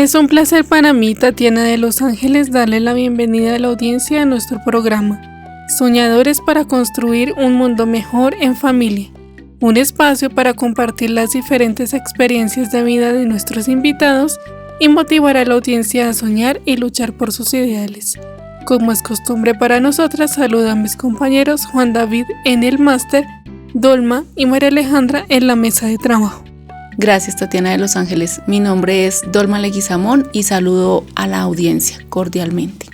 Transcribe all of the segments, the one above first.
Es un placer para mí, Tatiana de Los Ángeles, darle la bienvenida a la audiencia de nuestro programa, Soñadores para construir un mundo mejor en familia, un espacio para compartir las diferentes experiencias de vida de nuestros invitados y motivar a la audiencia a soñar y luchar por sus ideales. Como es costumbre para nosotras, saludo a mis compañeros Juan David en el máster, Dolma y María Alejandra en la mesa de trabajo. Gracias, Tatiana de Los Ángeles. Mi nombre es Dolma Leguizamón y saludo a la audiencia cordialmente.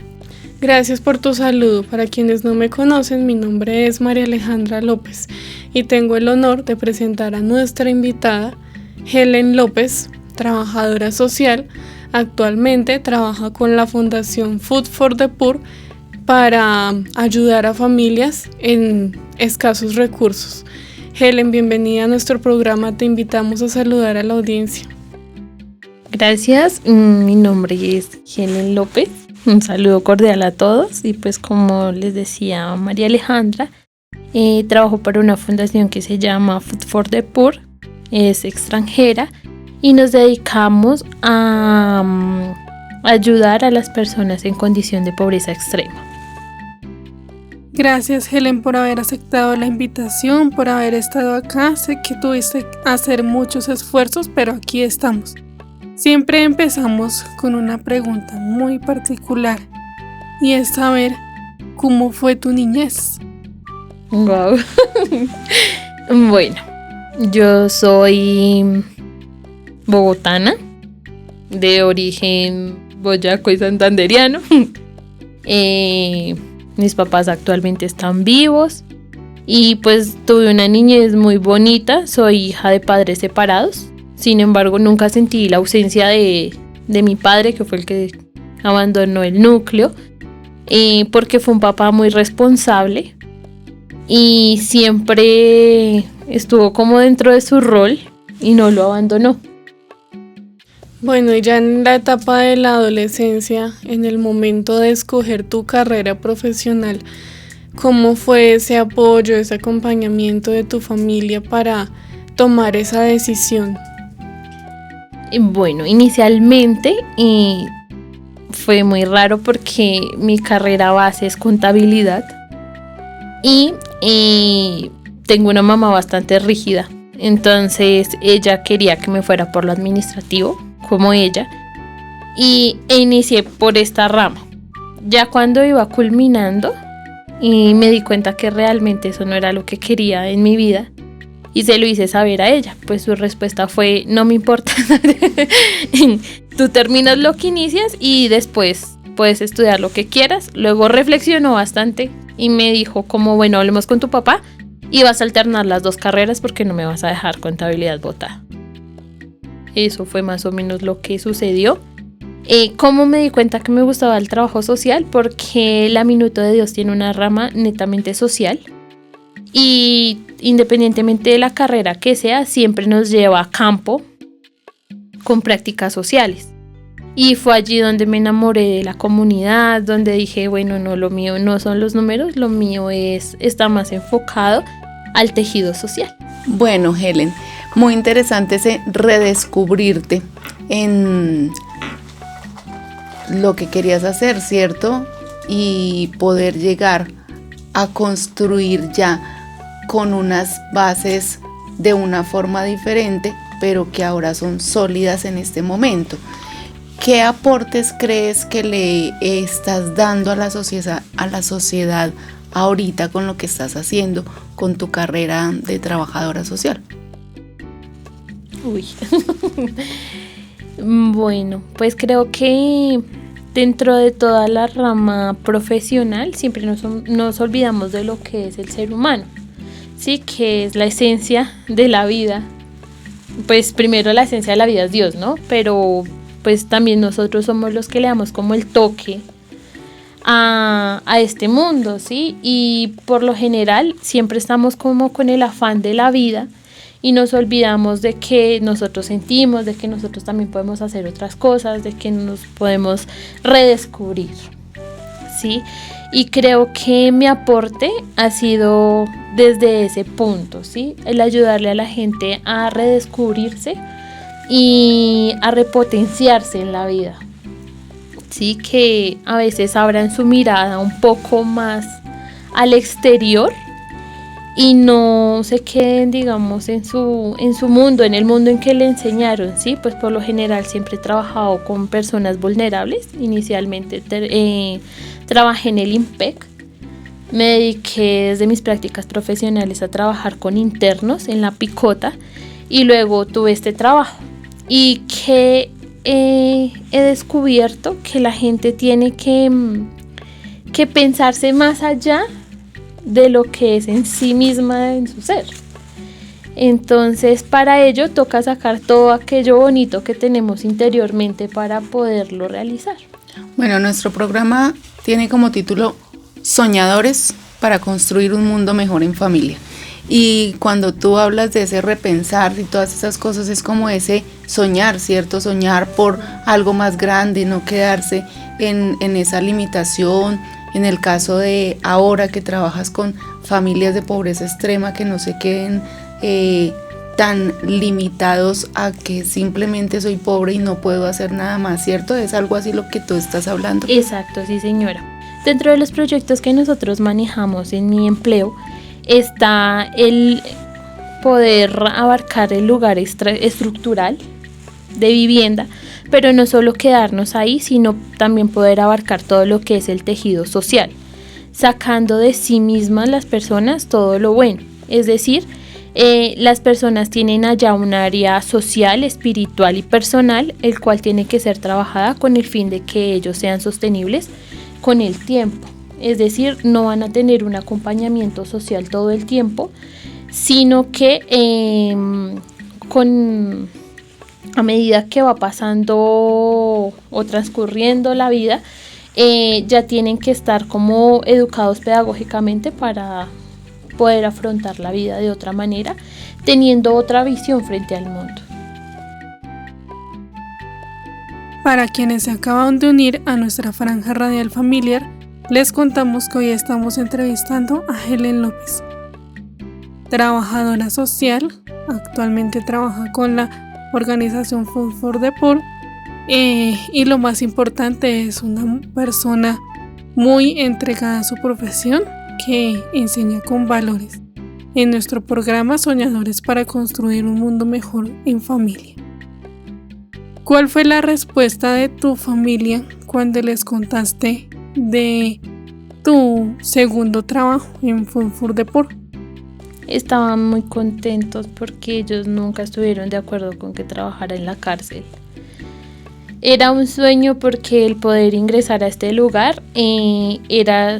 Gracias por tu saludo. Para quienes no me conocen, mi nombre es María Alejandra López y tengo el honor de presentar a nuestra invitada, Helen López, trabajadora social. Actualmente trabaja con la Fundación Food for the Poor para ayudar a familias en escasos recursos. Helen, bienvenida a nuestro programa. Te invitamos a saludar a la audiencia. Gracias, mi nombre es Helen López. Un saludo cordial a todos y pues como les decía María Alejandra, trabajo para una fundación que se llama Food for the Poor, es extranjera y nos dedicamos a ayudar a las personas en condición de pobreza extrema. Gracias, Helen, por haber aceptado la invitación, por haber estado acá. Sé que tuviste que hacer muchos esfuerzos, pero aquí estamos. Siempre empezamos con una pregunta muy particular y es saber cómo fue tu niñez. Wow. Bueno, yo soy bogotana, de origen boyaco y santanderiano. Mis papás actualmente están vivos y pues tuve una niñez muy bonita. Soy hija de padres separados. Sin embargo, nunca sentí la ausencia de mi padre, que fue el que abandonó el núcleo, porque fue un papá muy responsable y siempre estuvo como dentro de su rol y no lo abandonó. Bueno, y ya en la etapa de la adolescencia, en el momento de escoger tu carrera profesional, ¿cómo fue ese apoyo, ese acompañamiento de tu familia para tomar esa decisión? Bueno, inicialmente fue muy raro porque mi carrera base es contabilidad y tengo una mamá bastante rígida. Entonces ella quería que me fuera por lo administrativo, como ella, y inicié por esta rama. Ya cuando iba culminando me di cuenta que realmente eso no era lo que quería en mi vida y se lo hice saber a ella. Pues su respuesta fue: no me importa, tú terminas lo que inicias y después puedes estudiar lo que quieras. Luego reflexionó bastante y me dijo como: bueno, hablemos con tu papá y vas a alternar las dos carreras porque no me vas a dejar contabilidad botada. Eso fue más o menos lo que sucedió. ¿Cómo me di cuenta que me gustaba el trabajo social? Porque la Minuto de Dios tiene una rama netamente social y independientemente de la carrera que sea, siempre nos lleva a campo con prácticas sociales. Y fue allí donde me enamoré de la comunidad, donde dije, bueno, no, lo mío no son los números, lo mío está más enfocado al tejido social. Bueno, Helen, muy interesante ese redescubrirte en lo que querías hacer, ¿cierto? Y poder llegar a construir ya con unas bases de una forma diferente, pero que ahora son sólidas en este momento. ¿Qué aportes crees que le estás dando a la sociedad ahorita con lo que estás haciendo con tu carrera de trabajadora social? Uy. Bueno, pues creo que dentro de toda la rama profesional siempre nos olvidamos de lo que es el ser humano, sí, que es la esencia de la vida. Pues primero la esencia de la vida es Dios, ¿no? Pero pues también nosotros somos los que le damos como el toque a este mundo, ¿sí? Y por lo general siempre estamos como con el afán de la vida y nos olvidamos de que nosotros sentimos, de que nosotros también podemos hacer otras cosas, de que nos podemos redescubrir, ¿sí? Y creo que mi aporte ha sido desde ese punto, ¿sí? El ayudarle a la gente a redescubrirse y a repotenciarse en la vida. Sí, que a veces abran su mirada un poco más al exterior y no se queden, digamos, en su mundo, en el mundo en que le enseñaron, ¿sí? Pues por lo general siempre he trabajado con personas vulnerables. Inicialmente trabajé en el IMPEC. Me dediqué desde mis prácticas profesionales a trabajar con internos en la picota y luego tuve este trabajo. Y que he descubierto que la gente tiene que pensarse más allá de lo que es en sí misma, en su ser. Entonces, para ello toca sacar todo aquello bonito que tenemos interiormente para poderlo realizar. Bueno, nuestro programa tiene como título Soñadores para construir un mundo mejor en familia. Y cuando tú hablas de ese repensar y todas esas cosas, es como ese soñar, ¿cierto? Soñar por algo más grande, no quedarse en esa limitación. En el caso de ahora que trabajas con familias de pobreza extrema, que no se queden tan limitados a que simplemente soy pobre y no puedo hacer nada más, ¿cierto? Es algo así lo que tú estás hablando. Exacto, sí, señora. Dentro de los proyectos que nosotros manejamos en mi empleo está el poder abarcar el lugar estructural de vivienda, pero no solo quedarnos ahí, sino también poder abarcar todo lo que es el tejido social, sacando de sí mismas las personas todo lo bueno. Es decir, las personas tienen allá un área social, espiritual y personal, el cual tiene que ser trabajada con el fin de que ellos sean sostenibles con el tiempo. Es decir, no van a tener un acompañamiento social todo el tiempo, sino que a medida que va pasando o transcurriendo la vida, ya tienen que estar como educados pedagógicamente para poder afrontar la vida de otra manera, teniendo otra visión frente al mundo. Para quienes se acaban de unir a nuestra franja radial familiar, les contamos que hoy estamos entrevistando a Helen López, trabajadora social. Actualmente trabaja con la organización Food for the Poor y lo más importante, es una persona muy entregada a su profesión, que enseña con valores en nuestro programa Soñadores para construir un mundo mejor en familia. ¿Cuál fue la respuesta de tu familia cuando les contaste de tu segundo trabajo en Food for the Poor? Estaban muy contentos porque ellos nunca estuvieron de acuerdo con que trabajara en la cárcel. Era un sueño porque el poder ingresar a este lugar era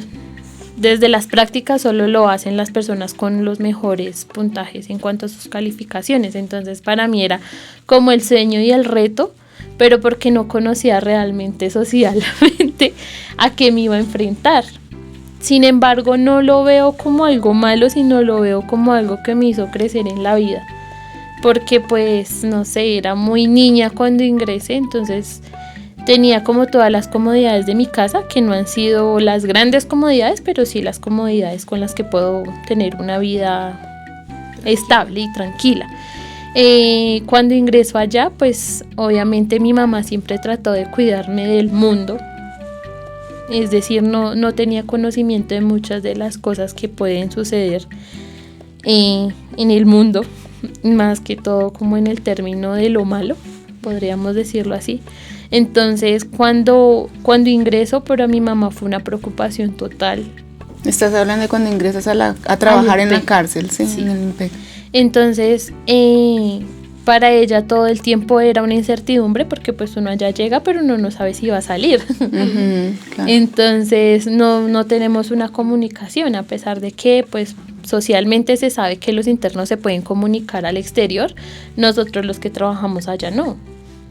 desde las prácticas, solo lo hacen las personas con los mejores puntajes en cuanto a sus calificaciones. Entonces para mí era como el sueño y el reto, pero porque no conocía realmente socialmente a qué me iba a enfrentar. Sin embargo, no lo veo como algo malo, sino lo veo como algo que me hizo crecer en la vida. Porque pues, no sé, era muy niña cuando ingresé, entonces tenía como todas las comodidades de mi casa, que no han sido las grandes comodidades, pero sí las comodidades con las que puedo tener una vida estable y tranquila. Cuando ingreso allá, pues obviamente mi mamá siempre trató de cuidarme del mundo. Es decir, no tenía conocimiento de muchas de las cosas que pueden suceder en el mundo, más que todo como en el término de lo malo, podríamos decirlo así. Entonces, cuando ingreso, para mi mamá fue una preocupación total. Estás hablando de cuando ingresas a trabajar en la cárcel, ¿sí? Sí. En el IMPEC. Entonces, para ella todo el tiempo era una incertidumbre, porque pues uno allá llega, pero uno no sabe si va a salir. Claro. Entonces, no tenemos una comunicación, a pesar de que pues socialmente se sabe que los internos se pueden comunicar al exterior, nosotros los que trabajamos allá no.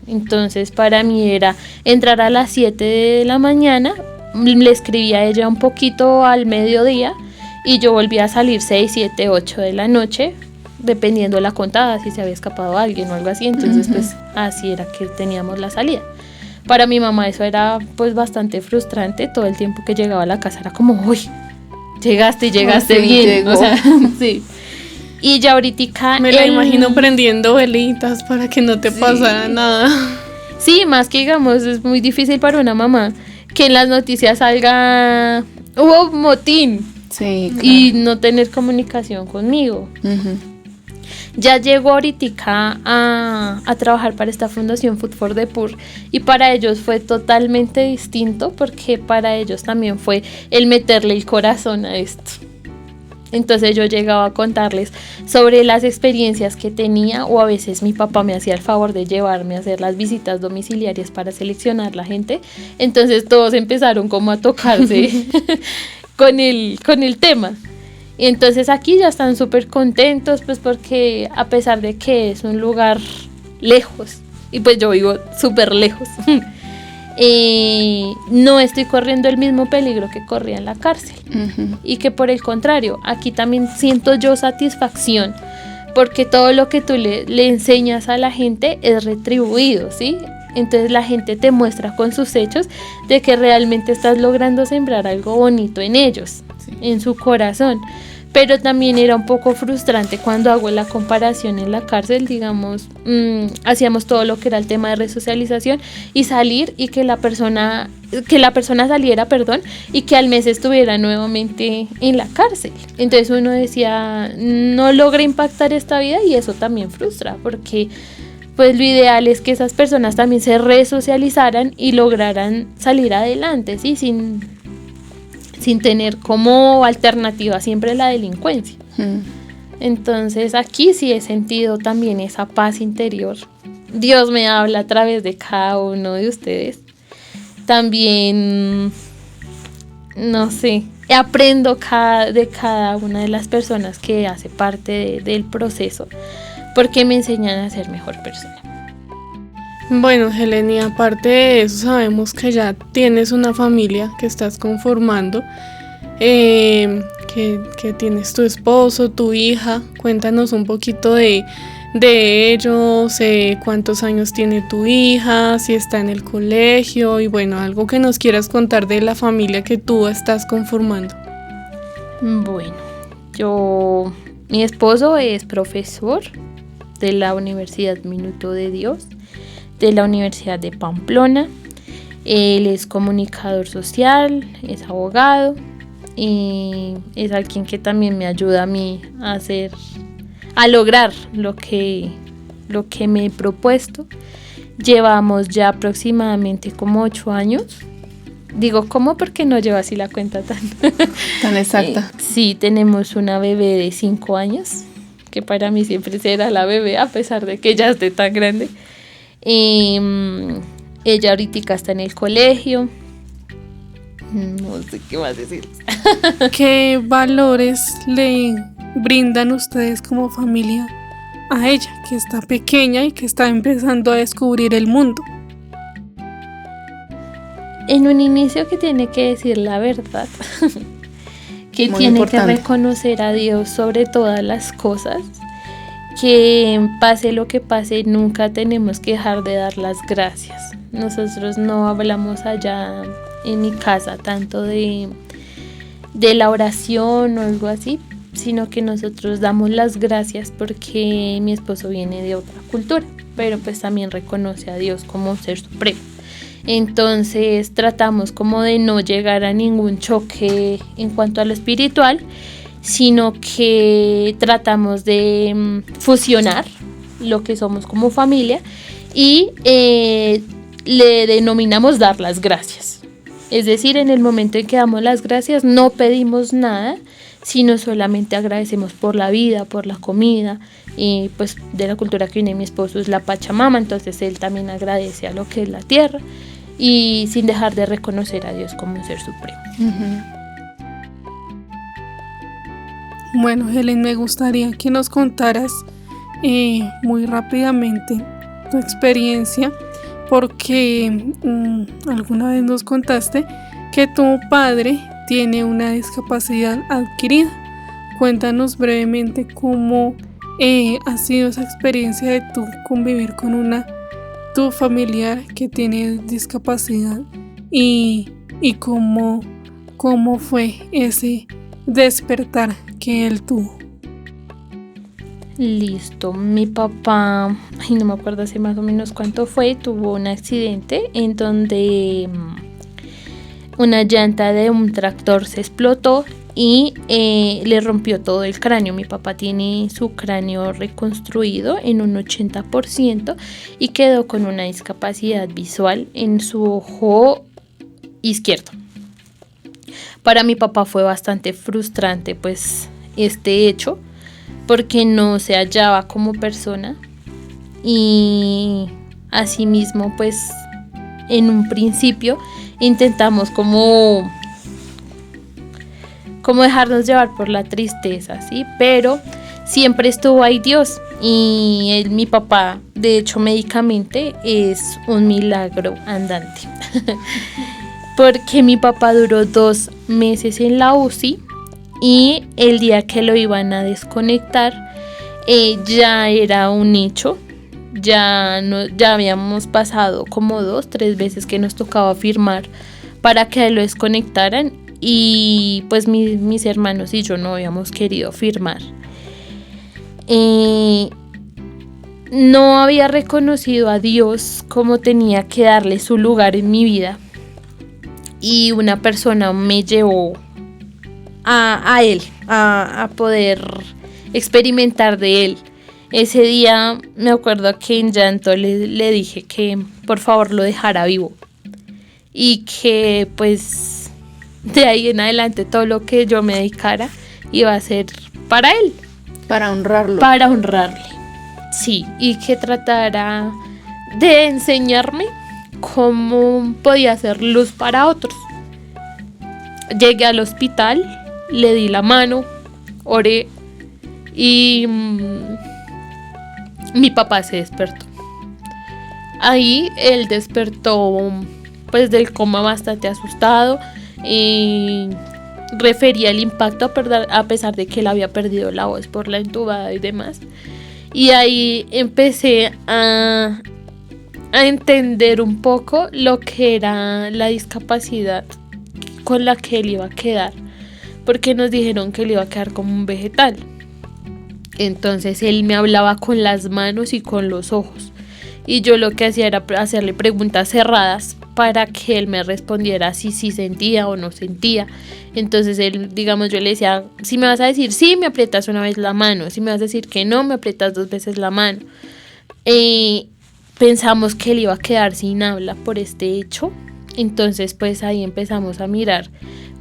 Entonces para mí era entrar a las 7 de la mañana, le escribía a ella un poquito al mediodía y yo volvía a salir 6, 7, 8 de la noche, dependiendo de la contada, si se había escapado alguien o algo así. Entonces pues así era que teníamos la salida. Para mi mamá eso era pues bastante frustrante. Todo el tiempo que llegaba a la casa era como, uy, llegaste sí, bien, llegó. o sea, sí. Y ya ahorita... Me la imagino prendiendo velitas para que no te pasara nada. Sí, más que digamos, es muy difícil para una mamá que en las noticias salga hubo motín. Sí, claro. Y no tener comunicación conmigo. Ujú. Ya llegó ahorita a trabajar para esta fundación Food for the Poor y para ellos fue totalmente distinto porque para ellos también fue el meterle el corazón a esto. Entonces yo llegaba a contarles sobre las experiencias que tenía o a veces mi papá me hacía el favor de llevarme a hacer las visitas domiciliarias para seleccionar la gente. Entonces todos empezaron como a tocarse con el tema. Y entonces aquí ya están súper contentos pues porque a pesar de que es un lugar lejos y pues yo vivo súper lejos, no estoy corriendo el mismo peligro que corría en la cárcel. Ujú. Y que por el contrario, aquí también siento yo satisfacción porque todo lo que tú le enseñas a la gente es retribuido, ¿sí? Entonces la gente te muestra con sus hechos de que realmente estás logrando sembrar algo bonito en ellos, Sí. en su corazón. Pero también era un poco frustrante cuando hago la comparación en la cárcel, digamos, hacíamos todo lo que era el tema de resocialización y salir y que la persona saliera, y que al mes estuviera nuevamente en la cárcel. Entonces uno decía, no logra impactar esta vida y eso también frustra, porque pues lo ideal es que esas personas también se resocializaran y lograran salir adelante, ¿sí? Sin tener como alternativa siempre la delincuencia. Entonces aquí sí he sentido también esa paz interior. Dios me habla a través de cada uno de ustedes. También, no sé, aprendo de cada una de las personas que hace parte del proceso, porque me enseñan a ser mejor persona. Bueno, Helen, y aparte de eso sabemos que ya tienes una familia que estás conformando, que tienes tu esposo, tu hija. Cuéntanos un poquito de ellos, cuántos años tiene tu hija, si está en el colegio y bueno, algo que nos quieras contar de la familia que tú estás conformando. Bueno, mi esposo es profesor de la Universidad Minuto de Dios, de la Universidad de Pamplona. Él es comunicador social, es abogado y es alguien que también me ayuda a mí a lograr lo que me he propuesto. Llevamos ya aproximadamente como 8 años. Digo, ¿cómo? Porque no llevo así la cuenta Tan exacta. Sí, tenemos una bebé de 5 años, que para mí siempre será la bebé, a pesar de que ya esté tan grande. Ella ahorita está en el colegio. No sé qué más decir. ¿Qué valores le brindan ustedes como familia a ella, que está pequeña y que está empezando a descubrir el mundo? En un inicio que tiene que decir la verdad, que Muy tiene importante. que reconocer a Dios sobre todas las cosas, que pase lo que pase, nunca tenemos que dejar de dar las gracias. Nosotros no hablamos allá en mi casa tanto de la oración o algo así, sino que nosotros damos las gracias porque mi esposo viene de otra cultura, pero pues también reconoce a Dios como un ser supremo. Entonces tratamos como de no llegar a ningún choque en cuanto a lo espiritual, sino que tratamos de fusionar lo que somos como familia y le denominamos dar las gracias. Es decir, en el momento en que damos las gracias no pedimos nada, sino solamente agradecemos por la vida, por la comida, y pues de la cultura que viene mi esposo es la Pachamama, entonces él también agradece a lo que es la tierra y sin dejar de reconocer a Dios como un ser supremo. Bueno, Helen, me gustaría que nos contaras muy rápidamente tu experiencia, porque alguna vez nos contaste que tu padre tiene una discapacidad adquirida. Cuéntanos brevemente cómo ha sido esa experiencia de tú convivir con tu familiar que tiene discapacidad y cómo fue ese despertar que él tuvo. Listo, mi papá, no me acuerdo hace más o menos cuánto fue, tuvo un accidente en donde una llanta de un tractor se explotó y le rompió todo el cráneo. Mi papá tiene su cráneo reconstruido en un 80% y quedó con una discapacidad visual en su ojo izquierdo. Para mi papá fue bastante frustrante pues este hecho, porque no se hallaba como persona y asimismo pues en un principio intentamos como dejarnos llevar por la tristeza, ¿sí? Pero siempre estuvo ahí Dios y mi papá, de hecho médicamente, es un milagro andante. Porque mi papá duró 2 meses en la UCI y el día que lo iban a desconectar ya era un hecho. Ya habíamos pasado como 2-3 veces que nos tocaba firmar para que lo desconectaran y pues mis hermanos y yo no habíamos querido firmar. No había reconocido a Dios como tenía que darle su lugar en mi vida y una persona me llevó a él, a poder experimentar de él. Ese día me acuerdo que en llanto le dije que por favor lo dejara vivo y que pues de ahí en adelante todo lo que yo me dedicara iba a ser para él. Para honrarlo. Para honrarle, sí, y que tratara de enseñarme cómo podía hacer luz para otros. Llegué al hospital, le di la mano, oré y mi papá se despertó. Ahí él despertó pues del coma bastante asustado y refería el impacto a pesar de que él había perdido la voz por la entubada y demás. Y ahí empecé a entender un poco lo que era la discapacidad con la que él iba a quedar, porque nos dijeron que él iba a quedar como un vegetal. Entonces él me hablaba con las manos y con los ojos y yo lo que hacía era hacerle preguntas cerradas para que él me respondiera si sentía o no sentía. Entonces él, digamos, yo le decía, si me vas a decir sí, me aprietas una vez la mano, si me vas a decir que no, me aprietas 2 veces la mano. Pensamos que él iba a quedar sin habla por este hecho, entonces pues ahí empezamos a mirar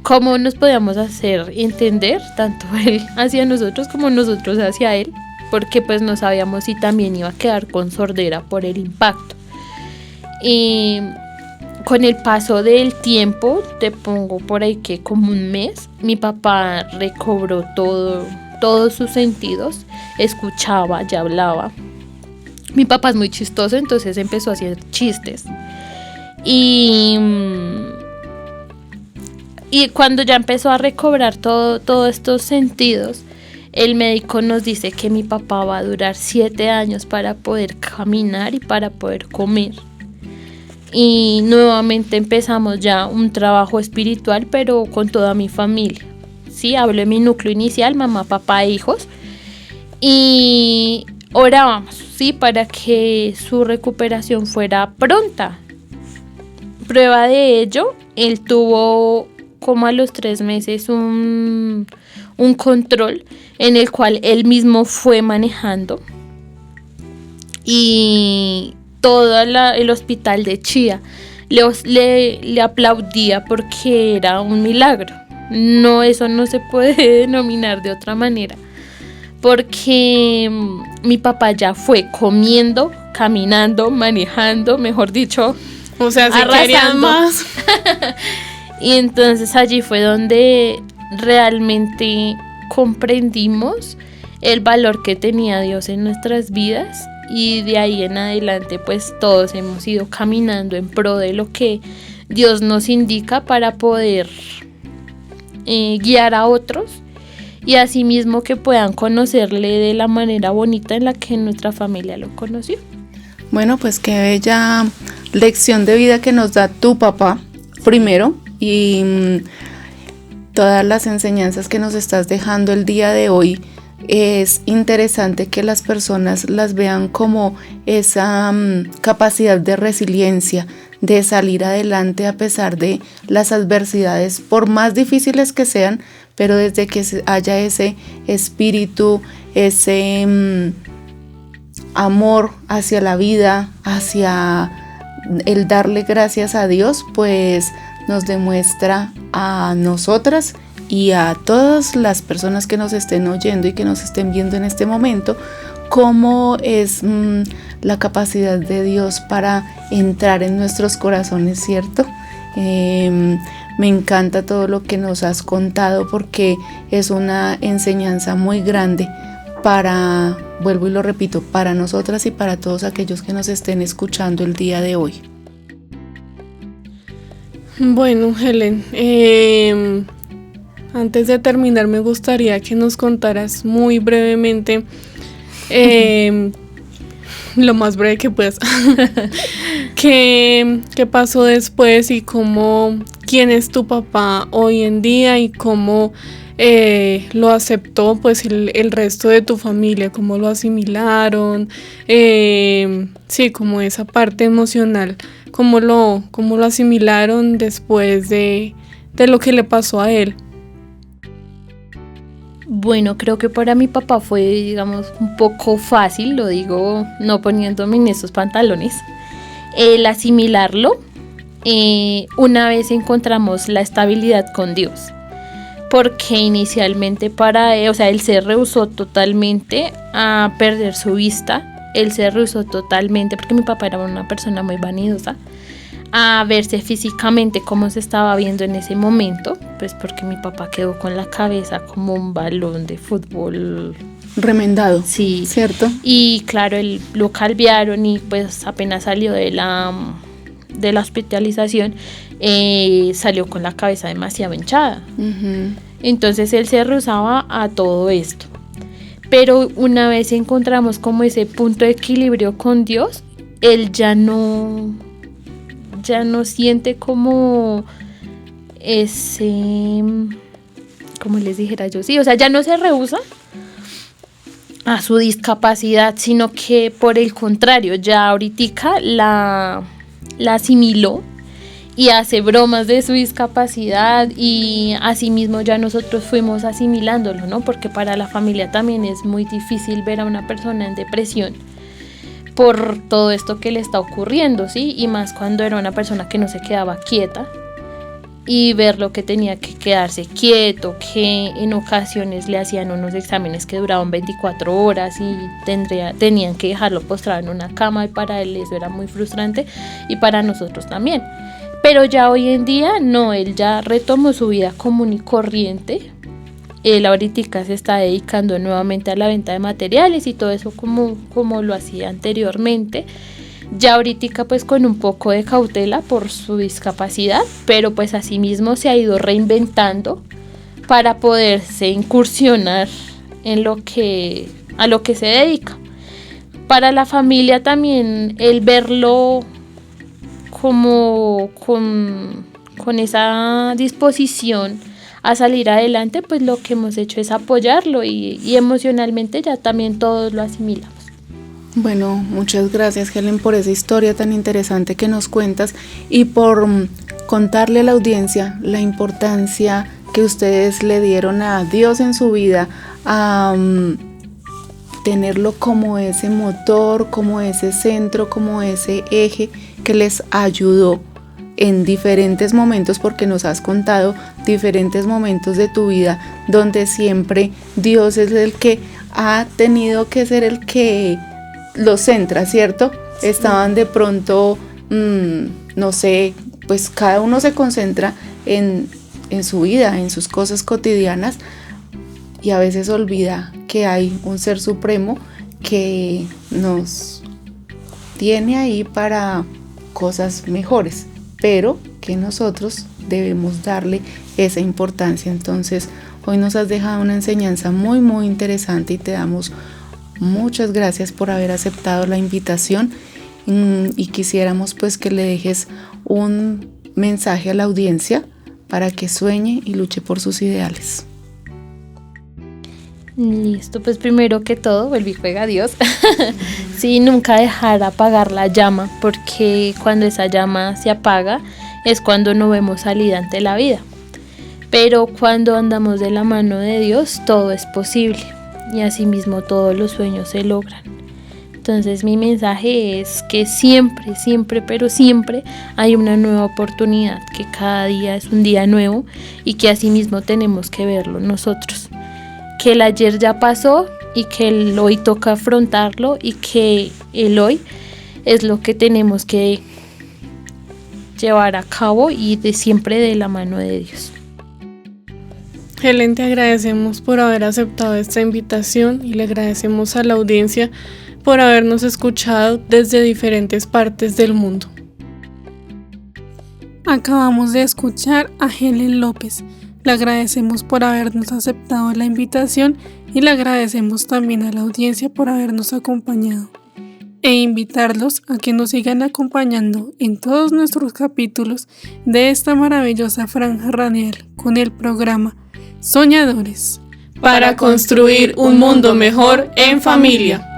cómo nos podíamos hacer entender, tanto él hacia nosotros como nosotros hacia él, porque pues no sabíamos si también iba a quedar con sordera por el impacto. Con el paso del tiempo, te pongo por ahí que como un mes, mi papá recobró todos sus sentidos, escuchaba, ya hablaba. Mi papá es muy chistoso, entonces empezó a hacer chistes. Y cuando ya empezó a recobrar todos estos sentidos, el médico nos dice que mi papá va a durar 7 años para poder caminar y para poder comer. Y nuevamente empezamos ya un trabajo espiritual, pero con toda mi familia. Sí, hablo de mi núcleo inicial, mamá, papá e hijos. Y orábamos, sí, para que su recuperación fuera pronta. Prueba de ello, él tuvo como a los 3 meses un control en el cual él mismo fue manejando. Y todo el hospital de Chía le aplaudía porque era un milagro. No, eso no se puede denominar de otra manera, porque mi papá ya fue comiendo, caminando, manejando, mejor dicho, O sea, si querían más. Y entonces allí fue donde realmente comprendimos el valor que tenía Dios en nuestras vidas. Y de ahí en adelante pues todos hemos ido caminando en pro de lo que Dios nos indica para poder guiar a otros y asimismo que puedan conocerle de la manera bonita en la que nuestra familia lo conoció. Bueno, pues qué bella lección de vida que nos da tu papá primero y todas las enseñanzas que nos estás dejando el día de hoy es interesante que las personas las vean como esa capacidad de resiliencia, de salir adelante a pesar de las adversidades, por más difíciles que sean, pero desde que haya ese espíritu, ese amor hacia la vida, hacia el darle gracias a Dios, pues nos demuestra a nosotras y a todas las personas que nos estén oyendo y que nos estén viendo en este momento, cómo es la capacidad de Dios para entrar en nuestros corazones, ¿cierto? Me encanta todo lo que nos has contado porque es una enseñanza muy grande para, vuelvo y lo repito, para nosotras y para todos aquellos que nos estén escuchando el día de hoy. Bueno, Helen, antes de terminar me gustaría que nos contaras muy brevemente, lo más breve que puedas, qué pasó después y quién es tu papá hoy en día y cómo lo aceptó pues el resto de tu familia, cómo lo asimilaron, sí, como esa parte emocional, cómo lo asimilaron después de lo que le pasó a él. Bueno, creo que para mi papá fue, digamos, un poco fácil, lo digo no poniéndome en esos pantalones, el asimilarlo una vez encontramos la estabilidad con Dios. Porque inicialmente él se rehusó totalmente a perder su vista, él se rehusó totalmente, porque mi papá era una persona muy vanidosa, a verse físicamente como se estaba viendo en ese momento, pues porque mi papá quedó con la cabeza como un balón de fútbol remendado, sí, ¿cierto? Y claro, él lo calviaron y pues apenas salió de la hospitalización, salió con la cabeza demasiado hinchada. Uh-huh. Entonces él se rehusaba a todo esto. Pero una vez encontramos como ese punto de equilibrio con Dios, él ya no siente como ese, como les dijera yo, sí, o sea, ya no se rehúsa a su discapacidad, sino que por el contrario, ya ahorita la asimiló y hace bromas de su discapacidad y asimismo ya nosotros fuimos asimilándolo, ¿no? Porque para la familia también es muy difícil ver a una persona en depresión por todo esto que le está ocurriendo, ¿sí? Y más cuando era una persona que no se quedaba quieta y ver lo que tenía que quedarse quieto, que en ocasiones le hacían unos exámenes que duraban 24 horas y tenían que dejarlo postrado en una cama y para él eso era muy frustrante y para nosotros también. Pero ya hoy en día no, él ya retomó su vida común y corriente. Él ahorita se está dedicando nuevamente a la venta de materiales y todo eso como lo hacía anteriormente. Ya ahorita pues con un poco de cautela por su discapacidad, pero pues asimismo se ha ido reinventando para poderse incursionar en a lo que se dedica. Para la familia también el verlo como con esa disposición a salir adelante, pues lo que hemos hecho es apoyarlo y emocionalmente ya también todos lo asimilamos. Bueno, muchas gracias, Helen, por esa historia tan interesante que nos cuentas y por contarle a la audiencia la importancia que ustedes le dieron a Dios en su vida, a tenerlo como ese motor, como ese centro, como ese eje que les ayudó en diferentes momentos, porque nos has contado diferentes momentos de tu vida donde siempre Dios es el que ha tenido que ser el que los centra, ¿cierto? Sí. Estaban de pronto, no sé, pues cada uno se concentra en su vida, en sus cosas cotidianas y a veces olvida que hay un ser supremo que nos tiene ahí para cosas mejores, pero que nosotros debemos darle esa importancia. Entonces, hoy nos has dejado una enseñanza muy, muy interesante y te damos muchas gracias por haber aceptado la invitación y quisiéramos pues que le dejes un mensaje a la audiencia para que sueñe y luche por sus ideales. Listo, pues primero que todo, vuelve y juega a Dios. Sí, nunca dejar apagar la llama, porque cuando esa llama se apaga es cuando no vemos salida ante la vida. Pero cuando andamos de la mano de Dios, todo es posible y asimismo todos los sueños se logran. Entonces mi mensaje es que siempre, siempre, pero siempre hay una nueva oportunidad, que cada día es un día nuevo y que asimismo tenemos que verlo nosotros. Que el ayer ya pasó y que el hoy toca afrontarlo y que el hoy es lo que tenemos que llevar a cabo y de siempre de la mano de Dios. Helen, te agradecemos por haber aceptado esta invitación y le agradecemos a la audiencia por habernos escuchado desde diferentes partes del mundo. Acabamos de escuchar a Helen López. Le agradecemos por habernos aceptado la invitación y le agradecemos también a la audiencia por habernos acompañado. E invitarlos a que nos sigan acompañando en todos nuestros capítulos de esta maravillosa franja radial con el programa Soñadores, para construir un mundo mejor en familia.